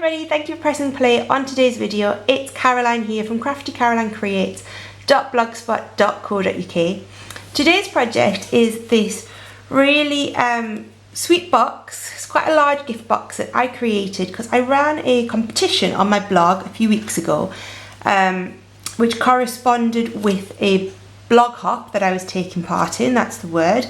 everybody, thank you for pressing play on today's video. It's Caroline here from craftycarolinecreates.blogspot.co.uk. Today's project is this really sweet box. It's quite a large gift box that I created because I ran a competition on my blog a few weeks ago, which corresponded with a blog hop that I was taking part in, that's the word.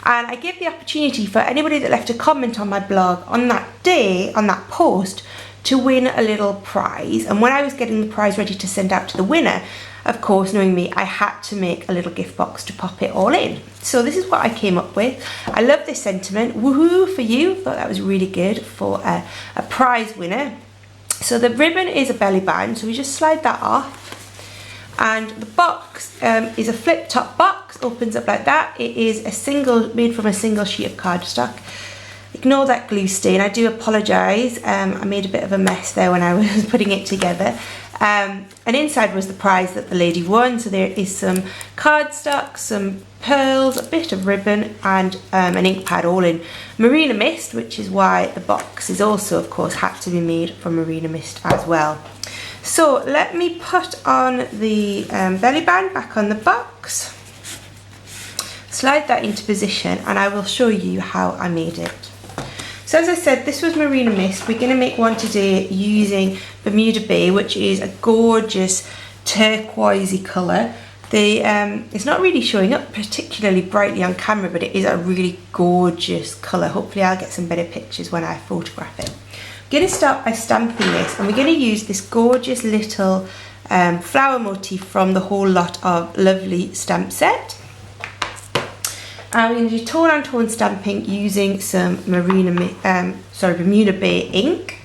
And I gave the opportunity for anybody that left a comment on my blog on that day, on that post, to win a little prize. And when I was getting the prize ready to send out to the winner, of course, knowing me, I had to make a little gift box to pop it all in. So this is what I came up with. I love this sentiment. Woohoo for you. Thought that was really good for a prize winner. So the ribbon is a belly band, so we just slide that off. And the box is a flip top box, opens up like that. It is made from a single sheet of cardstock. Ignore that glue stain, I do apologise. I made a bit of a mess there when I was putting it together. And inside was the prize that the lady won. So there is some cardstock, some pearls, a bit of ribbon and an ink pad, all in Marina Mist, which is why the box is also, of course, had to be made from Marina Mist as well. So let me put on the belly band back on the box, slide that into position, and I will show you how I made it. So as I said, this was Marina Mist. We're going to make one today using Bermuda Bay, which is a gorgeous turquoisey colour. It's not really showing up particularly brightly on camera, but it is a really gorgeous colour. Hopefully I'll get some better pictures when I photograph it. I'm going to start by stamping this, and we're going to use this gorgeous little flower motif from the whole lot of lovely stamp set. And we're going to do tone on tone stamping using some Bermuda Bay ink.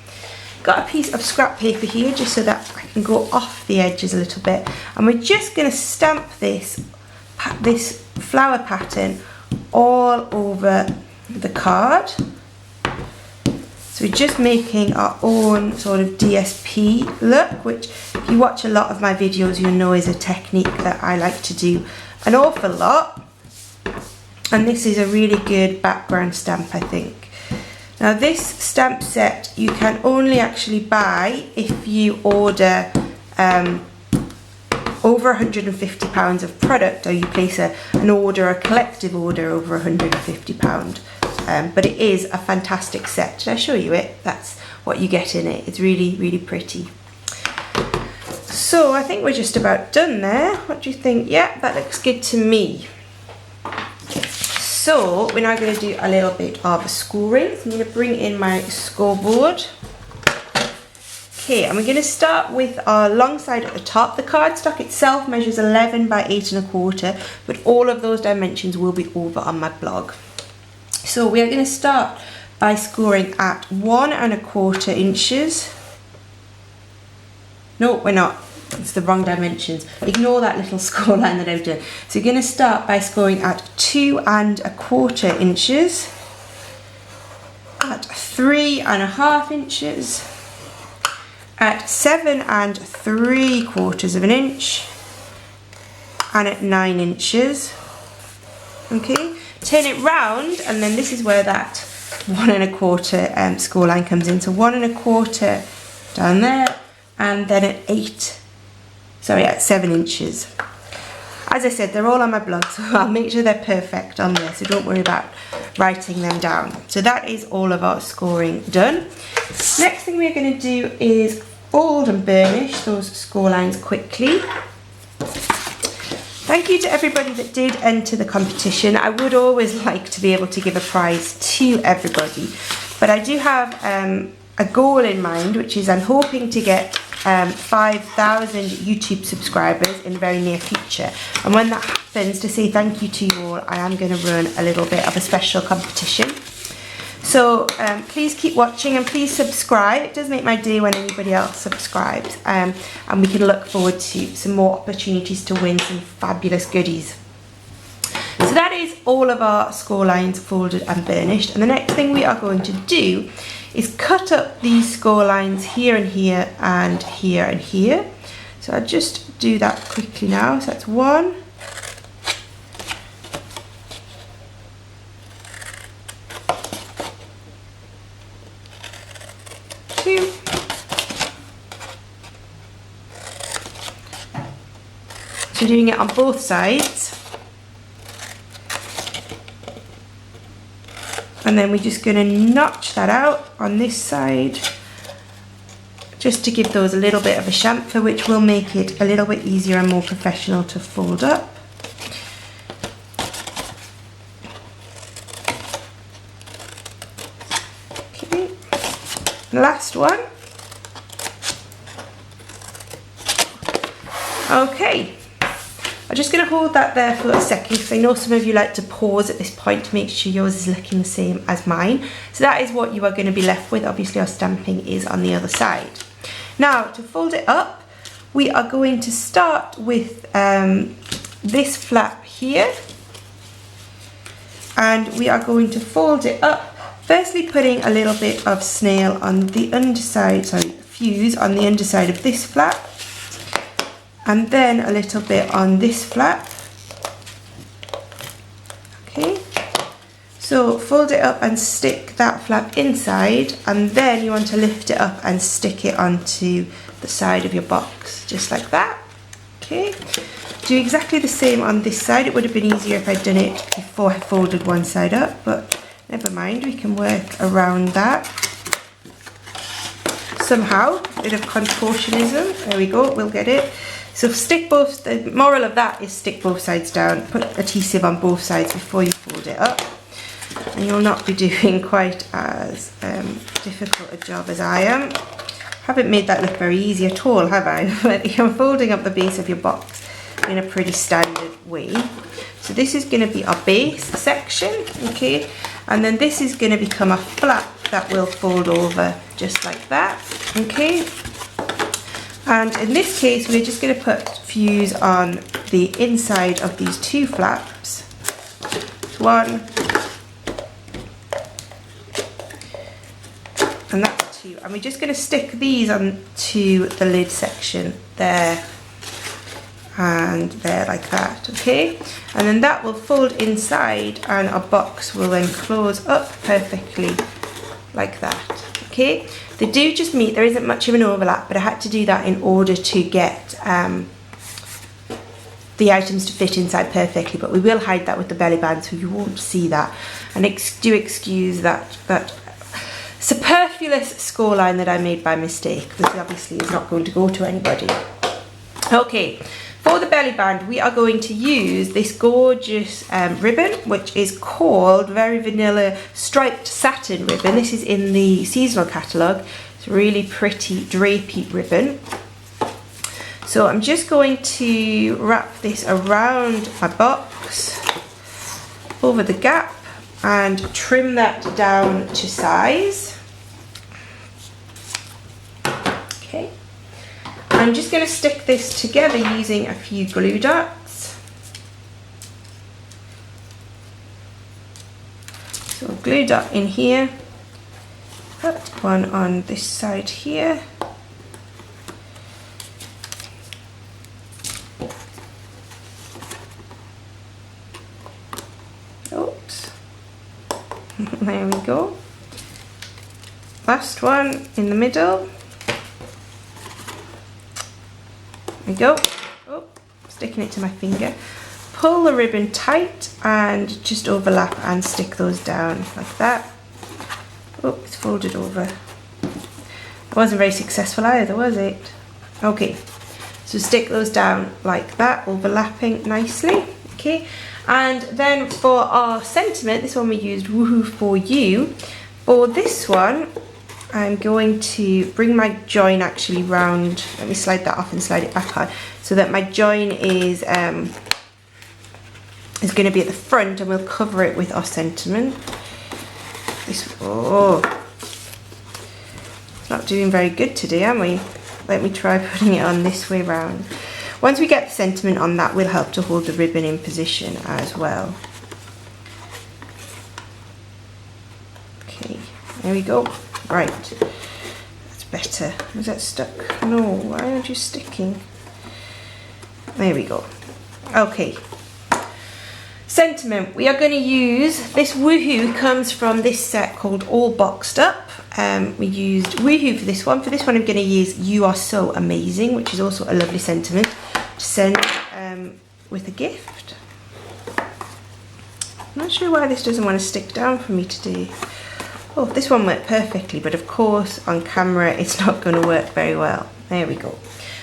Got a piece of scrap paper here just so that I can go off the edges a little bit, and we're just going to stamp this flower pattern all over the card. So we're just making our own sort of DSP look, which if you watch a lot of my videos you'll know is a technique that I like to do an awful lot. And this is a really good background stamp, I think. Now this stamp set you can only actually buy if you order over £150 of product, or you place a collective order over £150. But it is a fantastic set. Did I show you it? That's what you get in it. It's really, really pretty. So I think we're just about done there. What do you think? Yeah, that looks good to me. So we're now going to do a little bit of scoring. So I'm going to bring in my scoreboard. Okay, and we're going to start with our long side at the top. The cardstock itself measures 11 by 8 1/4, but all of those dimensions will be over on my blog. So we are going to start by scoring at 1 1/4 inches. No, we're not. It's the wrong dimensions. Ignore that little score line that I've done. So we're going to start by scoring at 2 1/4 inches, at 3 1/2 inches, at 7 3/4 inch, and at 9 inches. Okay, turn it round, and then this is where that 1 1/4 score line comes in. So 1 1/4 down there, and then at 7 inches. As I said, they're all on my blog, so I'll make sure they're perfect on there, so don't worry about writing them down. So that is all of our scoring done. Next thing we're going to do is fold and burnish those score lines quickly. Thank you to everybody that did enter the competition. I would always like to be able to give a prize to everybody, but I do have a goal in mind, which is I'm hoping to get 5,000 YouTube subscribers in the very near future. And when that happens, to say thank you to you all, I am going to run a little bit of a special competition. So please keep watching and please subscribe. It does make my day when anybody else subscribes, and we can look forward to some more opportunities to win some fabulous goodies. So that is all of our score lines folded and burnished, and the next thing we are going to do is cut up these score lines here and here and here and here. So I'll just do that quickly now. So that's 1, 2, So we're doing it on both sides. And then we're just going to notch that out on this side, just to give those a little bit of a chamfer, which will make it a little bit easier and more professional to fold up. Okay, last one. Okay, I'm just going to hold that there for a second because I know some of you like to pause at this point to make sure yours is looking the same as mine. So that is what you are going to be left with. Obviously our stamping is on the other side. Now to fold it up, we are going to start with this flap here, and we are going to fold it up, firstly putting a little bit of snail on the underside, fuse on the underside of this flap, and then a little bit on this flap. Okay, so fold it up and stick that flap inside, and then you want to lift it up and stick it onto the side of your box, just like that. Okay, do exactly the same on this side. It would have been easier if I'd done it before I folded one side up, but never mind, we can work around that somehow. A bit of contortionism, there we go, we'll get it. So stick both, the moral of that is stick both sides down, put adhesive on both sides before you fold it up, and you'll not be doing quite as difficult a job as I am. Haven't made that look very easy at all, have I? But you're folding up the base of your box in a pretty standard way. So this is going to be our base section, okay, and then this is going to become a flap that will fold over just like that, okay. And in this case, we're just going to put fuse on the inside of these two flaps. One, and that's two. And we're just going to stick these onto the lid section there and there, like that, okay? And then that will fold inside, and our box will then close up perfectly like that, okay? They do just meet, there isn't much of an overlap, but I had to do that in order to get the items to fit inside perfectly, but we will hide that with the belly band so you won't see that. And do excuse that superfluous score line that I made by mistake, because obviously is not going to go to anybody. Okay, for the belly band we are going to use this gorgeous ribbon, which is called Very Vanilla Striped Satin Ribbon. This is in the seasonal catalogue. It's a really pretty drapey ribbon. So I'm just going to wrap this around my box over the gap and trim that down to size. Okay. I'm just going to stick this together using a few glue dots. So a glue dot in here, put one on this side here. Oops. There we go. Last one in the middle. There we go. Oh, sticking it to my finger. Pull the ribbon tight and just overlap and stick those down like that. Oh, it's folded over. It wasn't very successful either, was it? Okay, so stick those down like that, overlapping nicely. Okay, and then for our sentiment, this one we used Woohoo For You. For this one, I'm going to bring my join actually round. Let me slide that off and slide it back on, so that my join is going to be at the front, and we'll cover it with our sentiment. Not doing very good today, am we? Let me try putting it on this way round. Once we get the sentiment on, that will help to hold the ribbon in position as well. Okay, there we go. Right, that's better. Is that stuck? No, why aren't you sticking? There we go. Okay. Sentiment, we are going to use this Woohoo, comes from this set called All Boxed Up. We used Woohoo for this one. For this one I'm going to use You Are So Amazing, which is also a lovely sentiment to send with a gift. I'm not sure why this doesn't want to stick down for me today. Oh, this one worked perfectly, but of course on camera it's not going to work very well. There we go.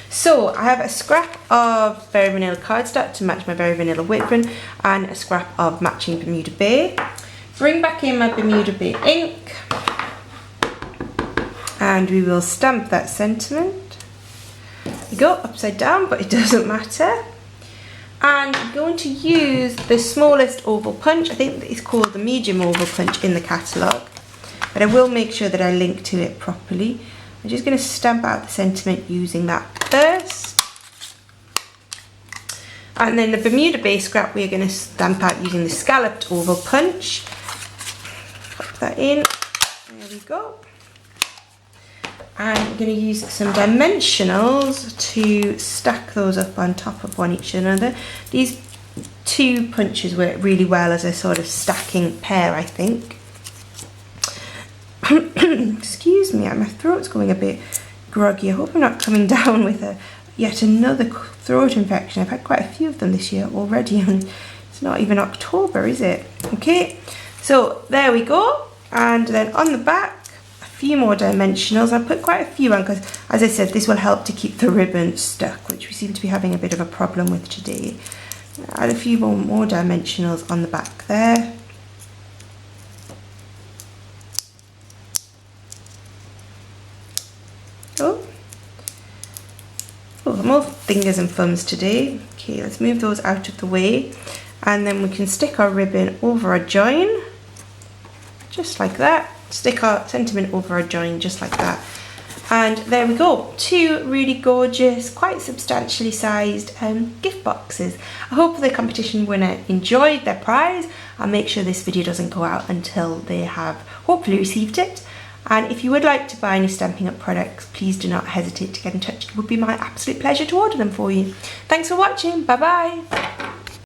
So I have a scrap of Berry Vanilla cardstock to match my Berry Vanilla Whitburn and a scrap of matching Bermuda Bay. Bring back in my Bermuda Bay ink and we will stamp that sentiment. There we go, upside down, but it doesn't matter. And I'm going to use the smallest oval punch. I think it's called the medium oval punch in the catalogue, but I will make sure that I link to it properly. I'm just going to stamp out the sentiment using that first. And then the Bermuda Bay scrap we're going to stamp out using the scalloped oval punch. Pop that in. There we go. And I'm going to use some dimensionals to stack those up on top of one each another. These two punches work really well as a sort of stacking pair, I think. Excuse me, my throat's going a bit groggy. I hope I'm not coming down with yet another throat infection. I've had quite a few of them this year already, and it's not even October, is it? Okay, so there we go. And then on the back, a few more dimensionals. I put quite a few on because, as I said, this will help to keep the ribbon stuck, which we seem to be having a bit of a problem with today. Add a few more dimensionals on the back there. Oh, more fingers and thumbs today. Okay, let's move those out of the way, and then we can stick our ribbon over a join, just like that. Stick our sentiment over a join, just like that. And there we go, two really gorgeous, quite substantially sized gift boxes. I hope the competition winner enjoyed their prize. I'll make sure this video doesn't go out until they have hopefully received it. And if you would like to buy any Stampin' Up products, please do not hesitate to get in touch. It would be my absolute pleasure to order them for you. Thanks for watching. Bye bye.